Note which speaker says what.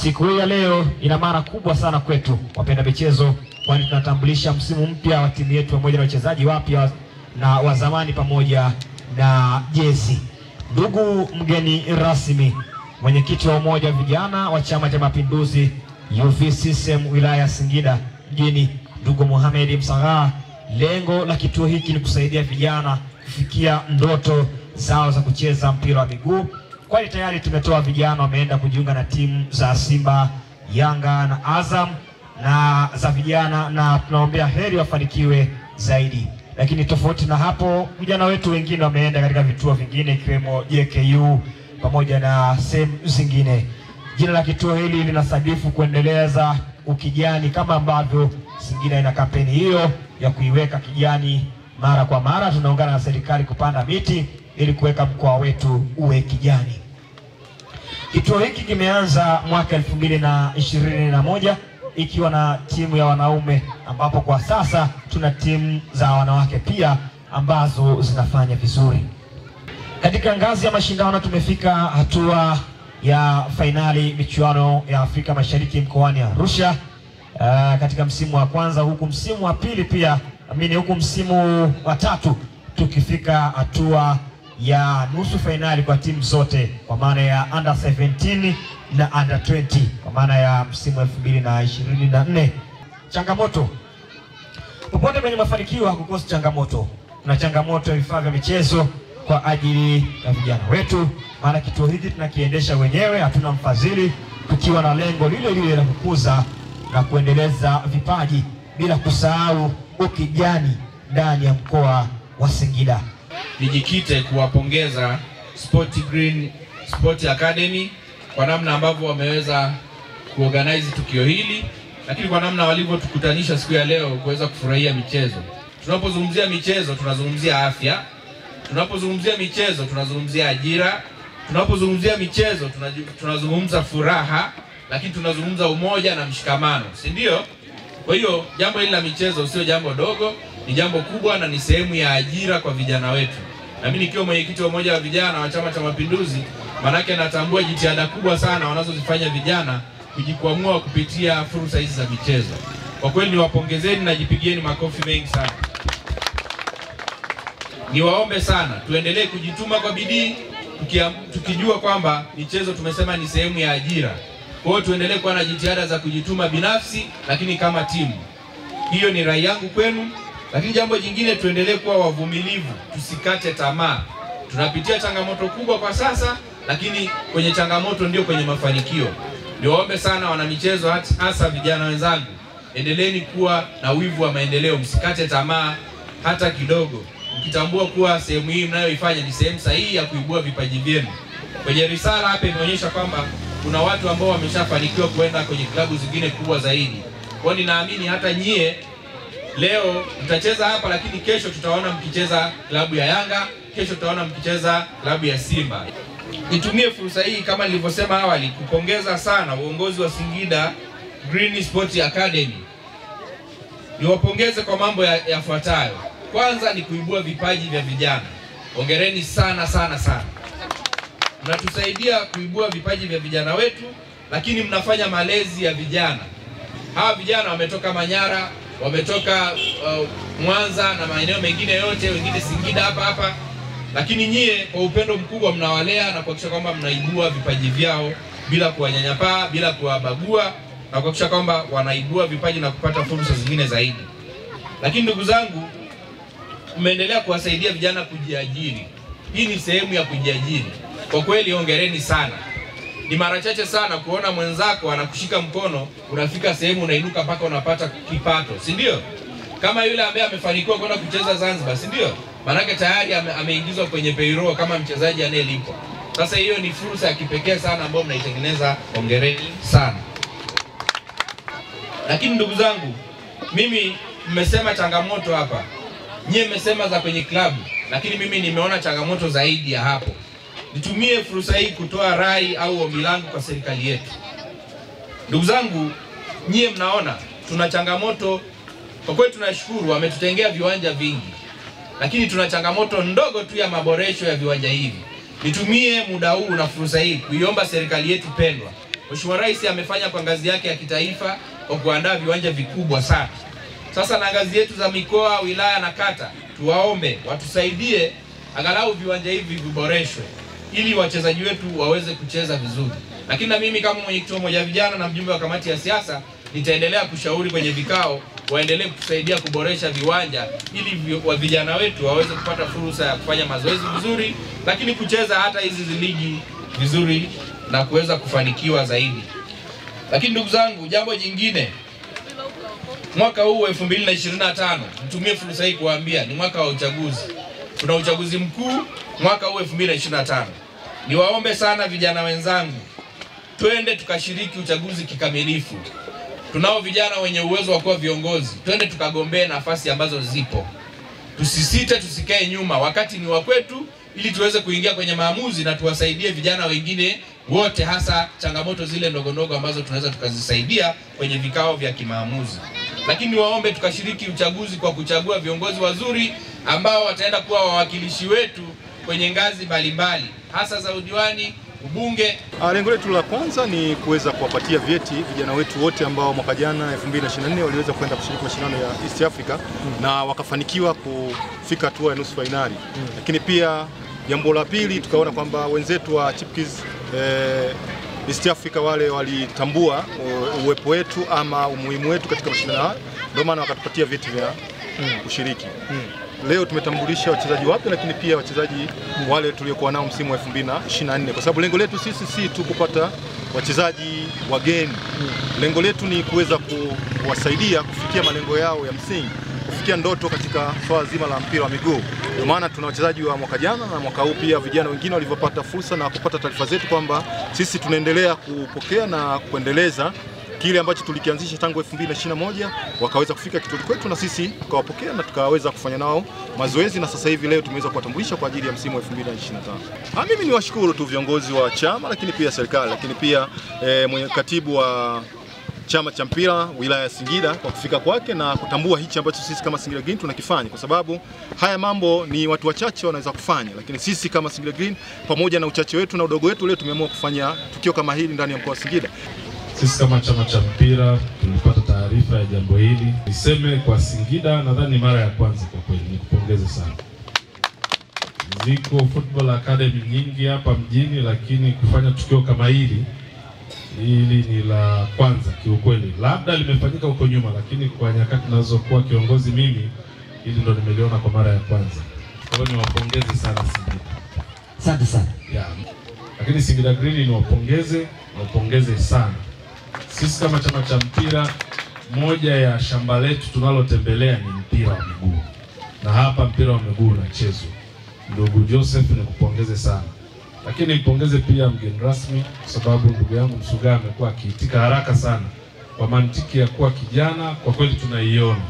Speaker 1: Siku hii ya leo ina maana kubwa sana kwetu wapenda michezo, kwani tunatambulisha msimu mpya wa timu yetu pamoja na wachezaji wapya na wa zamani pamoja na jezi. Ndugu mgeni rasmi, mwenyekiti wa umoja wa vijana wa Chama cha Mapinduzi UVCCM wilaya Singida mjini, ndugu Mohamed Msagha, lengo la kituo hiki ni kusaidia vijana kufikia ndoto zao za kucheza mpira wa miguu, kwani tayari tumetoa vijana wameenda kujiunga na timu za Simba, Yanga na Azam na za vijana, na tunaombea heri wafanikiwe zaidi. Lakini tofauti na hapo, vijana wetu wengine wameenda katika vituo vingine ikiwemo JKU pamoja na sehemu zingine. Jina la kituo hili linasadifu kuendeleza ukijani, kama ambavyo Singida ina kampeni hiyo ya kuiweka kijani mara kwa mara. Tunaungana na serikali kupanda miti ili kuweka mkoa wetu uwe kijani. Kituo hiki kimeanza mwaka 2021 ikiwa na timu ya wanaume, ambapo kwa sasa tuna timu za wanawake pia ambazo zinafanya vizuri. Katika ngazi ya mashindano tumefika hatua ya fainali michuano ya Afrika Mashariki mkoani Arusha katika msimu wa kwanza, huku msimu wa pili pia huku msimu wa tatu tukifika hatua ya nusu fainali kwa timu zote, kwa maana ya under 17 na under 20 kwa maana ya msimu 2024. Changamoto popote kwenye mafanikio hakukosi changamoto. Kuna changamoto ya vifaa vya michezo kwa ajili ya vijana wetu, maana kituo hiki tunakiendesha wenyewe, hatuna mfadhili, tukiwa na lengo lile lile la kukuza na kuendeleza vipaji bila kusahau ukijani ndani ya mkoa wa Singida.
Speaker 2: Nijikite kuwapongeza Sport Green Sport Academy kwa namna ambavyo wameweza kuorganize tukio hili, lakini kwa namna walivyotukutanisha siku ya leo kuweza kufurahia michezo. Tunapozungumzia michezo tunazungumzia afya, tunapozungumzia michezo tunazungumzia ajira, tunapozungumzia michezo tunazungumza furaha, lakini tunazungumza umoja na mshikamano, si ndio? Kwa hiyo jambo hili la michezo sio jambo dogo, ni jambo kubwa na ni sehemu ya ajira kwa vijana wetu. Na mimi nikiwa mwenyekiti wa umoja wa vijana wa Chama cha Mapinduzi, manake natambua jitihada kubwa sana wanazozifanya vijana kujikwamua kupitia fursa hizi za michezo. Kwa kweli niwapongezeni na jipigieni makofi mengi sana. Niwaombe sana tuendelee kujituma kwa bidii, tukijua kwamba michezo tumesema ni sehemu ya ajira. Kwa hiyo tuendelee kuwa na jitihada za kujituma binafsi lakini kama timu. Hiyo ni rai yangu kwenu. Lakini jambo jingine, tuendelee kuwa wavumilivu, tusikate tamaa. Tunapitia changamoto kubwa kwa sasa, lakini kwenye changamoto ndio kwenye mafanikio. Niwaombe sana wana michezo, hasa vijana wenzangu, endeleeni kuwa na wivu wa maendeleo, msikate tamaa hata kidogo, mkitambua kuwa sehemu hii mnayoifanya ni sehemu sahihi ya kuibua vipaji vyenu. Kwenye risala hapa imeonyesha kwamba kuna watu ambao wameshafanikiwa kuenda kwenye klabu zingine kubwa zaidi. Kwa ninaamini hata nyie leo mtacheza hapa, lakini kesho tutaona mkicheza klabu ya Yanga, kesho tutaona mkicheza klabu ya Simba. Nitumie fursa hii kama nilivyosema awali kupongeza sana uongozi wa Singida Green Sport Academy. Niwapongeze kwa mambo yafuatayo. Kwanza ni kuibua vipaji vya vijana. Hongereni sana sana sana. Mnatusaidia kuibua vipaji vya vijana wetu, lakini mnafanya malezi ya vijana. Hawa vijana wametoka Manyara, wametoka Mwanza na maeneo mengine yote, wengine Singida hapa, lakini nyie kwa upendo mkubwa mnawalea na kuhakikisha kwamba mnaibua vipaji vyao bila kuwanyanyapaa, bila kuwabagua, na kuhakikisha kwamba wanaibua vipaji na kupata fursa zingine zaidi. Lakini ndugu zangu, mmeendelea kuwasaidia vijana kujiajiri. Hii ni sehemu ya kujiajiri. Kwa kweli hongereni sana. Ni mara chache sana kuona mwenzako anakushika mkono, unafika sehemu unainuka mpaka unapata kipato, si ndio? Kama yule ambaye amefanikiwa kwenda kucheza Zanzibar, si ndio? Manake tayari ameingizwa kwenye payroll kama mchezaji anayelipwa. Sasa hiyo ni fursa ya kipekee sana ambayo mnaitengeneza, hongereni sana. Lakini ndugu zangu, mimi mmesema changamoto hapa. Nyie mmesema za kwenye klabu, lakini mimi nimeona changamoto zaidi ya hapo. Nitumie fursa hii kutoa rai au ombi langu kwa serikali yetu. Ndugu zangu, nyie mnaona tuna changamoto. Kwa kweli tunashukuru wametutengea viwanja vingi, lakini tuna changamoto ndogo tu ya maboresho ya viwanja hivi. Nitumie muda huu na fursa hii kuiomba serikali yetu pendwa Mheshimiwa Rais amefanya kwa ngazi yake ya kitaifa kwa kuandaa viwanja vikubwa sana. Sasa na ngazi yetu za mikoa, wilaya na kata, tuwaombe watusaidie angalau viwanja hivi viboreshwe ili wachezaji wetu waweze kucheza vizuri. Lakini na mimi kama mwenyekiti wa Umoja wa Vijana na mjumbe wa kamati ya siasa nitaendelea kushauri kwenye vikao waendelee kutusaidia kuboresha viwanja ili wa vijana wetu waweze kupata fursa ya kufanya mazoezi vizuri, lakini kucheza hata hizi ligi vizuri na kuweza kufanikiwa zaidi. Lakini ndugu zangu, jambo jingine, mwaka huu 2025 nitumie fursa hii kuambia ni mwaka wa uchaguzi. Kuna uchaguzi mkuu mwaka huu 2025. Niwaombe sana vijana wenzangu, twende tukashiriki uchaguzi kikamilifu. Tunao vijana wenye uwezo wa kuwa viongozi, twende tukagombee nafasi ambazo zipo. Tusisite, tusikae nyuma, wakati ni wa kwetu, ili tuweze kuingia kwenye maamuzi na tuwasaidie vijana wengine wote, hasa changamoto zile ndogo ndogo ambazo tunaweza tukazisaidia kwenye vikao vya kimaamuzi. Lakini waombe tukashiriki uchaguzi kwa kuchagua viongozi wazuri ambao wataenda kuwa wawakilishi wetu kwenye ngazi mbalimbali, hasa za udiwani, ubunge.
Speaker 3: Lengo letu la kwanza ni kuweza kuwapatia vyeti vijana wetu wote ambao mwaka jana 2024 waliweza kwenda kushiriki mashindano ya East Africa na wakafanikiwa kufika hatua ya nusu fainali. Lakini pia jambo la pili, tukaona kwamba wenzetu wa Chipkiz East Africa wale walitambua uwepo wetu ama umuhimu wetu katika mashindano haya, ndio maana wakatupatia vyeti vya kushiriki. Leo tumetambulisha wachezaji wapya, lakini pia wachezaji wale tuliokuwa nao msimu wa 2024, kwa sababu lengo letu sisi si tu kupata wachezaji wageni. Lengo letu ni kuweza kuwasaidia kufikia malengo yao ya msingi, kufikia ndoto katika swala zima la mpira wa miguu. Ndio maana tuna wachezaji wa mwaka jana na mwaka huu pia vijana wengine walivyopata fursa na kupata taarifa zetu kwamba sisi tunaendelea kupokea na kuendeleza kile ambacho tulikianzisha tangu 2021, wakaweza kufika kituo kwetu na sisi tukawapokea na tukaweza kufanya nao mazoezi, na sasa hivi leo tumeweza kuwatambulisha kwa ajili ya msimu wa 2025. Mimi ni washukuru tu viongozi wa chama, lakini pia serikali, lakini pia katibu wa chama cha mpira wilaya ya Singida kwa kufika kwake na kutambua hichi ambacho sisi kama Singida Green tunakifanya, kwa sababu haya mambo ni watu wachache wanaweza kufanya, lakini sisi kama Singida Green pamoja na uchache wetu na udogo wetu leo tumeamua kufanya tukio kama hili ndani ya mkoa wa Singida.
Speaker 4: Sisi kama chama cha mpira tulipata taarifa ya jambo hili. Niseme kwa Singida, nadhani mara ya kwanza kwa kweli, nikupongeze sana. Ziko football academy nyingi hapa mjini, lakini kufanya tukio kama hili ni la kwanza kiukweli. Labda limefanyika huko nyuma, lakini kwa nyakati ninazokuwa kiongozi mimi, hili ndo nimeliona kwa mara ya kwanza. Kwa hiyo niwapongeze sana Singida.
Speaker 1: Asante sana.
Speaker 4: Lakini Singida Green niwapongeze sana. Sisi kama chama cha mpira, moja ya shamba letu tunalotembelea ni mpira wa miguu. Na hapa mpira wa miguu unachezwa. Ndugu Joseph nikupongeze sana. Lakini nipongeze pia mgeni rasmi kwa sababu ndugu yangu Msuga amekuwa akiitika haraka sana. Kwa mantiki ya kuwa kijana, kwa kweli tunaiona.